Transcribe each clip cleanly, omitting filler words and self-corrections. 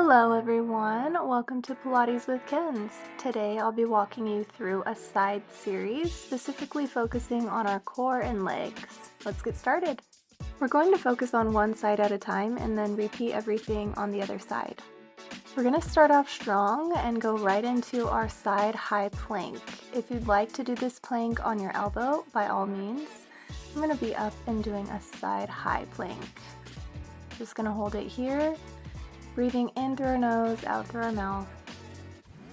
Hello everyone, welcome to Pilates with Kens. Today I'll be walking you through a side series, specifically focusing on our core and legs. Let's get started. We're going to focus on one side at a time and then repeat everything on the other side. We're going to start off strong and go right into our side high plank. If you'd like to do this plank on your elbow, by all means. I'm going to be up and doing a side high plank. Just going to hold it here. Breathing in through our nose, out through our mouth,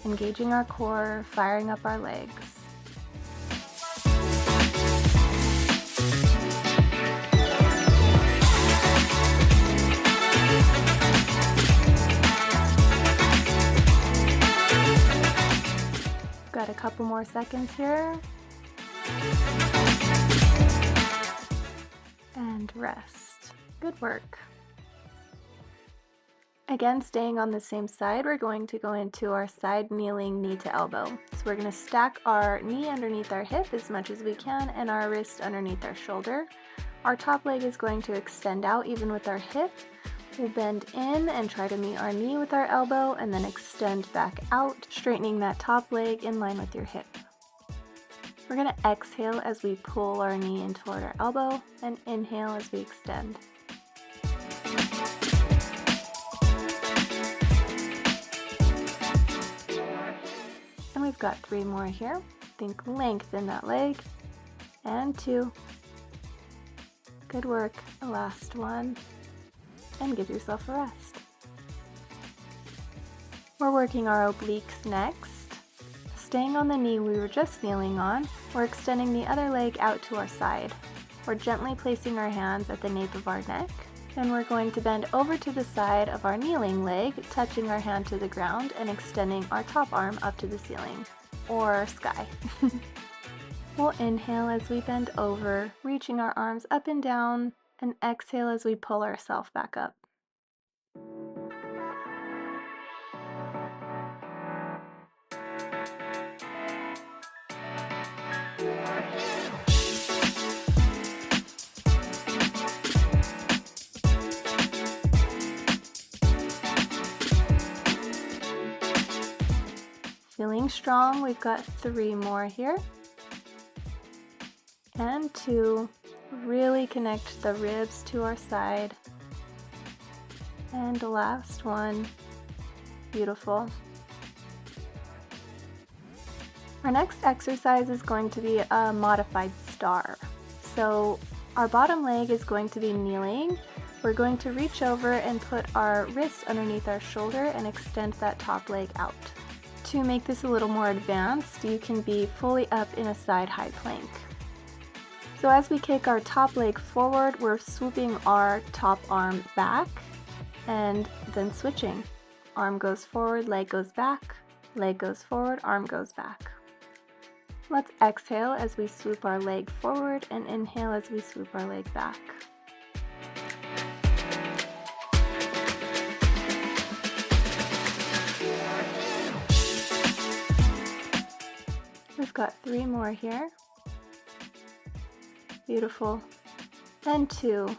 engaging our core, firing up our legs. Got a couple more seconds here. And rest. Good work. Again, staying on the same side, we're going to go into our side kneeling knee to elbow. So we're going to stack our knee underneath our hip as much as we can and our wrist underneath our shoulder. Our top leg is going to extend out even with our hip. We'll bend in and try to meet our knee with our elbow and then extend back out, straightening that top leg in line with your hip. We're going to exhale as we pull our knee in toward our elbow and inhale as we extend. And we've got 3 more here. Think lengthen that leg. And 2. Good work. The last one. And give yourself a rest. We're working our obliques next. Staying on the knee we were just kneeling on, we're extending the other leg out to our side. We're gently placing our hands at the nape of our neck. And we're going to bend over to the side of our kneeling leg, touching our hand to the ground and extending our top arm up to the ceiling, or sky. We'll inhale as we bend over, reaching our arms up and down, and exhale as we pull ourselves back up. Feeling strong, we've got 3 more here. And 2, really connect the ribs to our side. And the last one, beautiful. Our next exercise is going to be a modified star. So our bottom leg is going to be kneeling. We're going to reach over and put our wrist underneath our shoulder and extend that top leg out. To make this a little more advanced, you can be fully up in a side high plank. So as we kick our top leg forward, we're swooping our top arm back and then switching. Arm goes forward, leg goes back, leg goes forward, arm goes back. Let's exhale as we swoop our leg forward and inhale as we swoop our leg back. We've got 3 more here. Beautiful. And 2.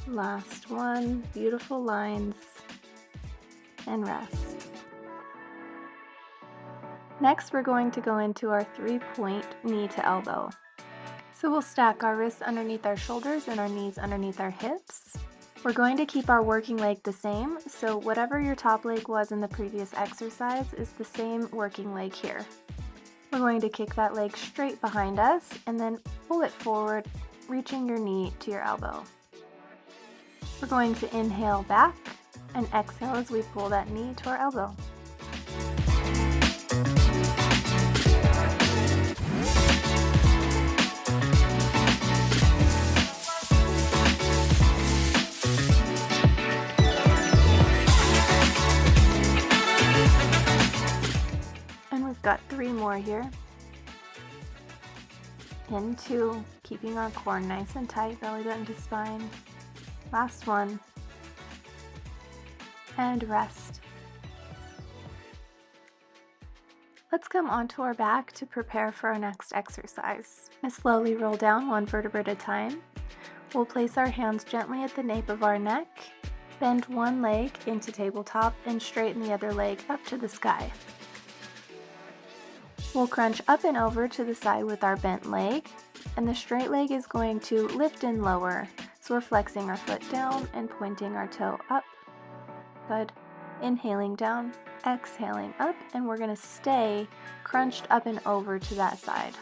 Last one. Beautiful lines. And rest. Next, we're going to go into our 3-point knee to elbow. So we'll stack our wrists underneath our shoulders and our knees underneath our hips. We're going to keep our working leg the same, so whatever your top leg was in the previous exercise is the same working leg here. We're going to kick that leg straight behind us and then pull it forward, reaching your knee to your elbow. We're going to inhale back and exhale as we pull that knee to our elbow. Got 3 more here. And 2, keeping our core nice and tight, belly button to spine. Last one. And rest. Let's come onto our back to prepare for our next exercise. Slowly roll down 1 vertebra at a time. We'll place our hands gently at the nape of our neck Bend one leg into tabletop and straighten the other leg up to the sky. We'll crunch up and over to the side with our bent leg, and the straight leg is going to lift and lower. So we're flexing our foot down and pointing our toe up. Good. Inhaling down, exhaling up, and we're going to stay crunched up and over to that side.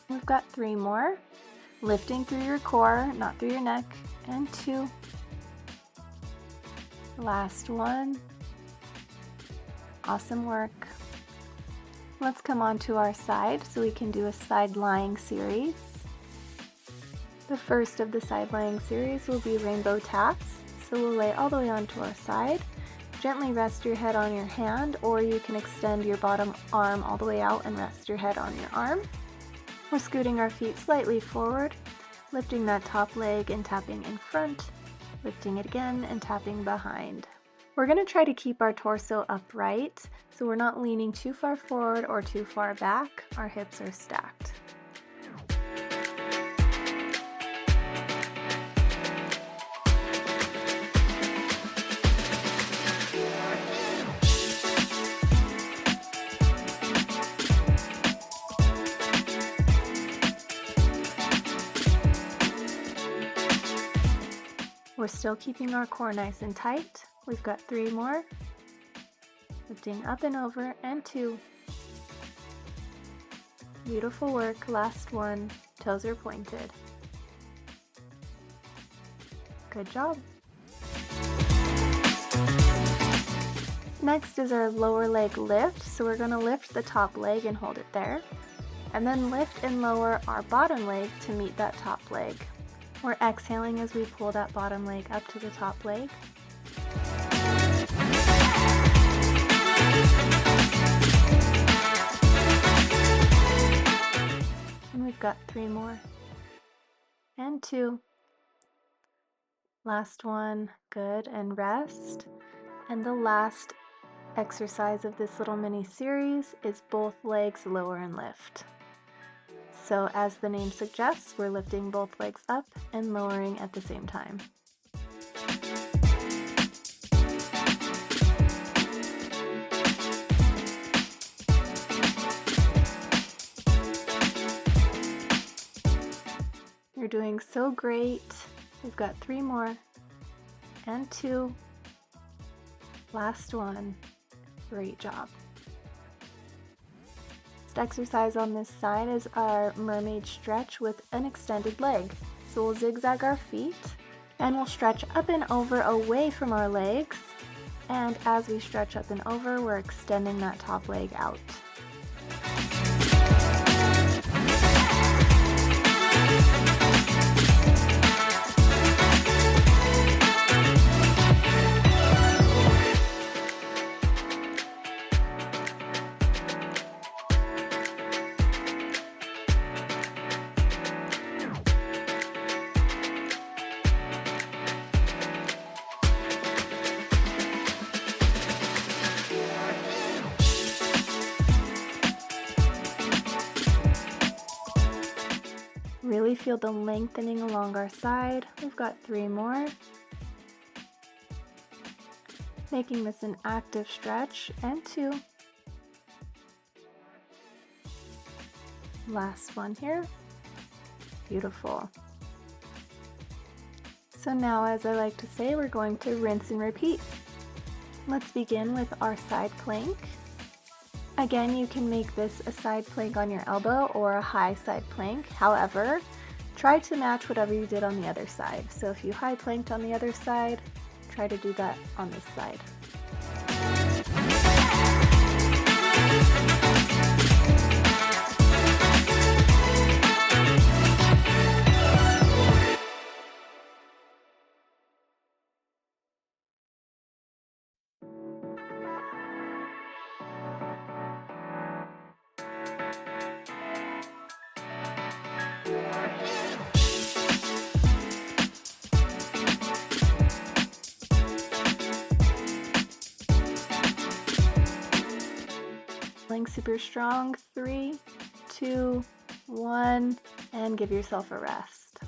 We've got 3 more. Lifting through your core, not through your neck, and 2. Last one. Awesome work. Let's come onto our side so we can do a side lying series. The first of the side lying series will be rainbow taps. So we'll lay all the way onto our side. Gently rest your head on your hand, or you can extend your bottom arm all the way out and rest your head on your arm. We're scooting our feet slightly forward, lifting that top leg and tapping in front, lifting it again and tapping behind. We're going to try to keep our torso upright, so we're not leaning too far forward or too far back. Our hips are stacked. We're still keeping our core nice and tight. We've got 3 more. Lifting up and over, and 2. Beautiful work. Last one. Toes are pointed. Good job. Next is our lower leg lift. So we're going to lift the top leg and hold it there. And then lift and lower our bottom leg to meet that top leg. We're exhaling as we pull that bottom leg up to the top leg. And we've got 3 more. And 2. Last one. Good. And rest. And the last exercise of this little mini series is both legs lower and lift. So as the name suggests, we're lifting both legs up and lowering at the same time. You're doing so great. We've got 3 more, and 2. Last one. Great job. Next exercise on this side is our mermaid stretch with an extended leg. So we'll zigzag our feet and we'll stretch up and over away from our legs. And as we stretch up and over, we're extending that top leg out. Really feel the lengthening along our side. We've got 3 more. Making this an active stretch, and 2. Last one here. Beautiful. So now, as I like to say, we're going to rinse and repeat. Let's begin with our side plank. Again, you can make this a side plank on your elbow or a high side plank. However, try to match whatever you did on the other side. So if you high planked on the other side, try to do that on this side. super strong. 3, 2, 1, and give yourself a rest.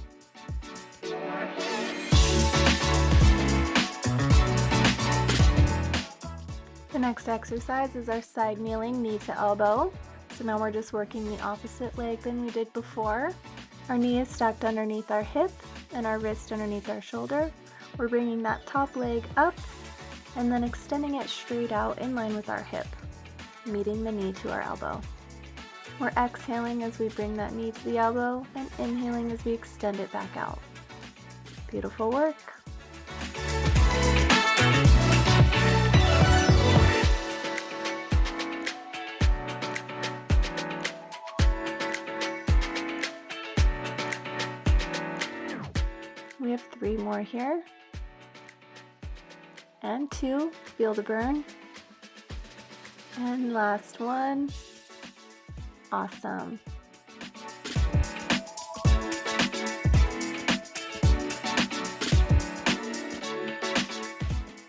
The next exercise is our side kneeling knee to elbow. So now we're just working the opposite leg than we did before. Our knee is stacked underneath our hip and our wrist underneath our shoulder. We're bringing that top leg up and then extending it straight out in line with our hip, meeting the knee to our elbow. We're exhaling as we bring that knee to the elbow and inhaling as we extend it back out. Beautiful work. We have 3 more here. And 2, feel the burn. And last one. Awesome.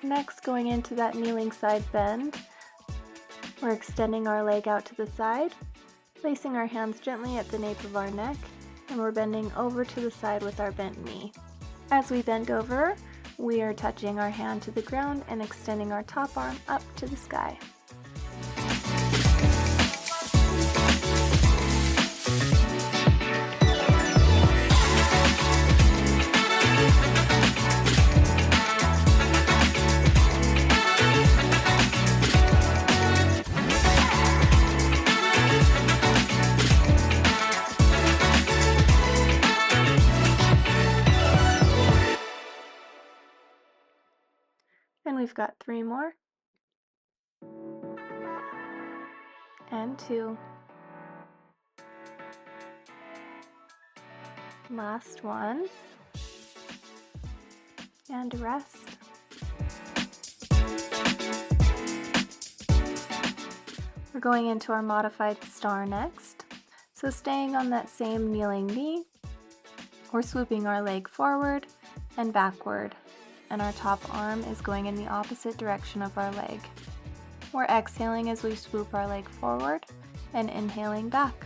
Next, going into that kneeling side bend, we're extending our leg out to the side, placing our hands gently at the nape of our neck, and we're bending over to the side with our bent knee. As we bend over, we are touching our hand to the ground and extending our top arm up to the sky. And we've got 3 more. And 2. Last one. And rest. We're going into our modified star next. So staying on that same kneeling knee, we're swooping our leg forward and backward, and our top arm is going in the opposite direction of our leg. We're exhaling as we swoop our leg forward and inhaling back.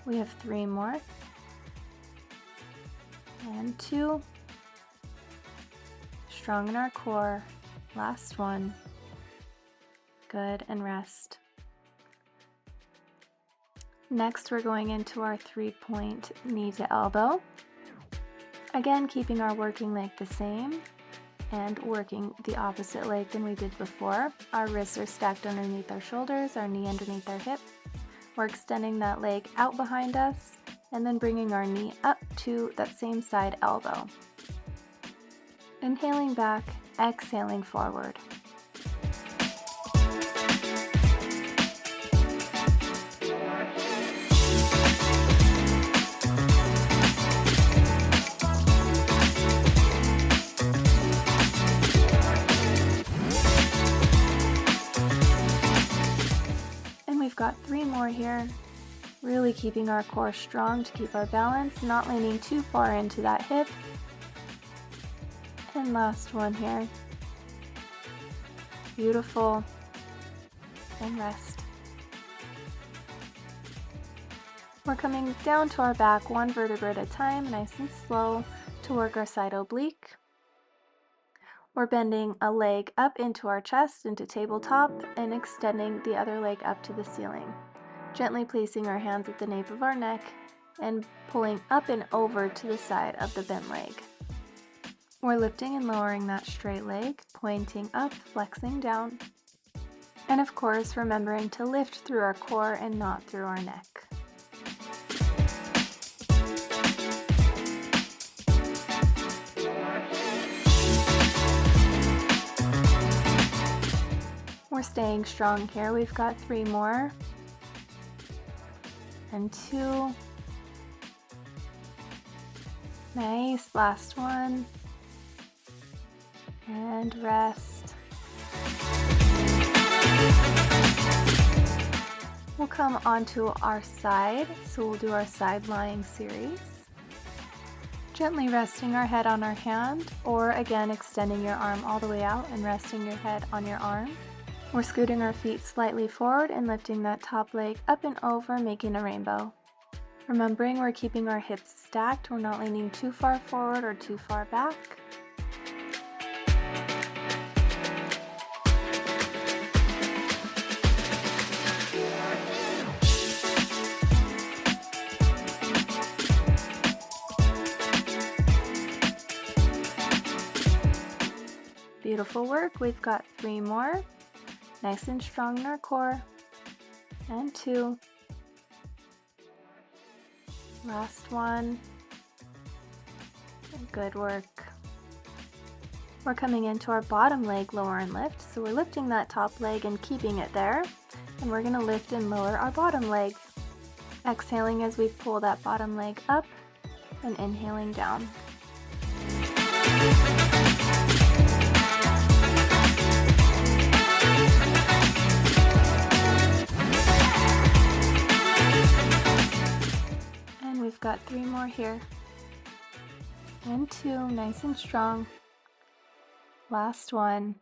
We have 3 more. And 2. Strong in our core. Last one. Good, and rest. Next, we're going into our 3-point knee to elbow. Again, keeping our working leg the same and working the opposite leg than we did before. Our wrists are stacked underneath our shoulders, our knee underneath our hip. We're extending that leg out behind us and then bringing our knee up to that same side elbow. Inhaling back, exhaling forward. And we've got 3 more here. Really keeping our core strong to keep our balance, not leaning too far into that hip. And last one here. Beautiful. And rest. We're coming down to our back 1 vertebra at a time, nice and slow, to work our side oblique. We're bending a leg up into our chest, into tabletop, and extending the other leg up to the ceiling. Gently placing our hands at the nape of our neck and pulling up and over to the side of the bent leg. We're lifting and lowering that straight leg, pointing up, flexing down, and of course remembering to lift through our core and not through our neck. We're staying strong here. We've got 3 more. And 2. Nice, last one. And rest. We'll come onto our side, so we'll do our side lying series. Gently resting our head on our hand, or again extending your arm all the way out and resting your head on your arm. We're scooting our feet slightly forward and lifting that top leg up and over, making a rainbow. Remembering we're keeping our hips stacked, we're not leaning too far forward or too far back. Beautiful work. We've got 3 more. Nice and strong in our core. And 2. Last one. Good work. We're coming into our bottom leg lower and lift. So we're lifting that top leg and keeping it there. And we're going to lift and lower our bottom leg. Exhaling as we pull that bottom leg up and inhaling down. We've got 3 more here. And 2, nice and strong. Last one.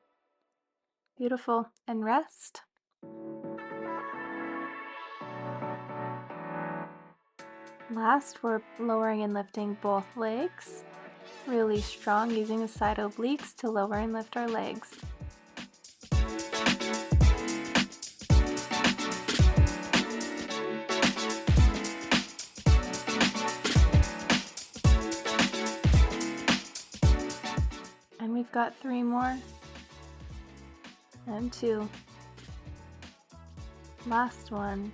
Beautiful. And rest. Last, we're lowering and lifting both legs. Really strong, using the side obliques to lower and lift our legs. And we've got 3 more. And 2. Last one.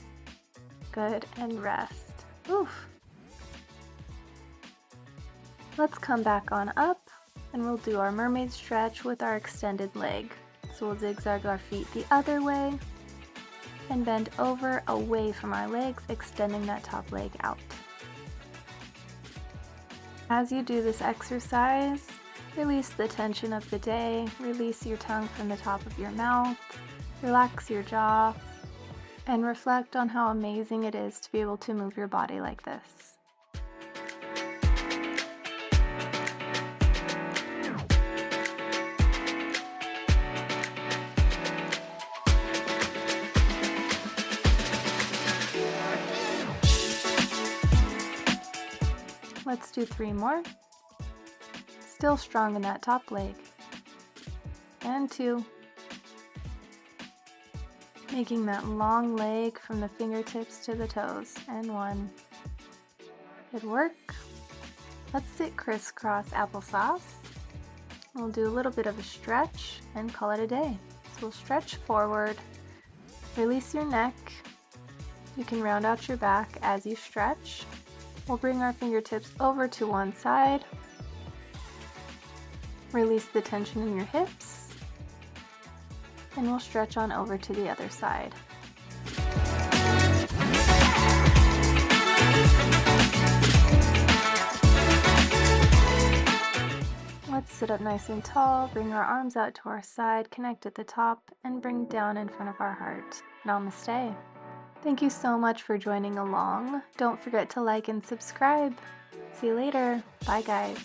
Good, and rest. Oof. Let's come back on up, and we'll do our mermaid stretch with our extended leg. So we'll zigzag our feet the other way, and bend over away from our legs, extending that top leg out. As you do this exercise, release the tension of the day, release your tongue from the top of your mouth, relax your jaw, and reflect on how amazing it is to be able to move your body like this. Let's do 3 more. Still strong in that top leg. And 2. Making that long leg from the fingertips to the toes. And 1. Good work. Let's sit crisscross applesauce. We'll do a little bit of a stretch and call it a day. So we'll stretch forward, release your neck. You can round out your back as you stretch. We'll bring our fingertips over to one side. Release the tension in your hips, and we'll stretch on over to the other side. Let's sit up nice and tall, bring our arms out to our side, connect at the top, and bring down in front of our heart. Namaste. Thank you so much for joining along. Don't forget to like and subscribe. See you later. Bye, guys.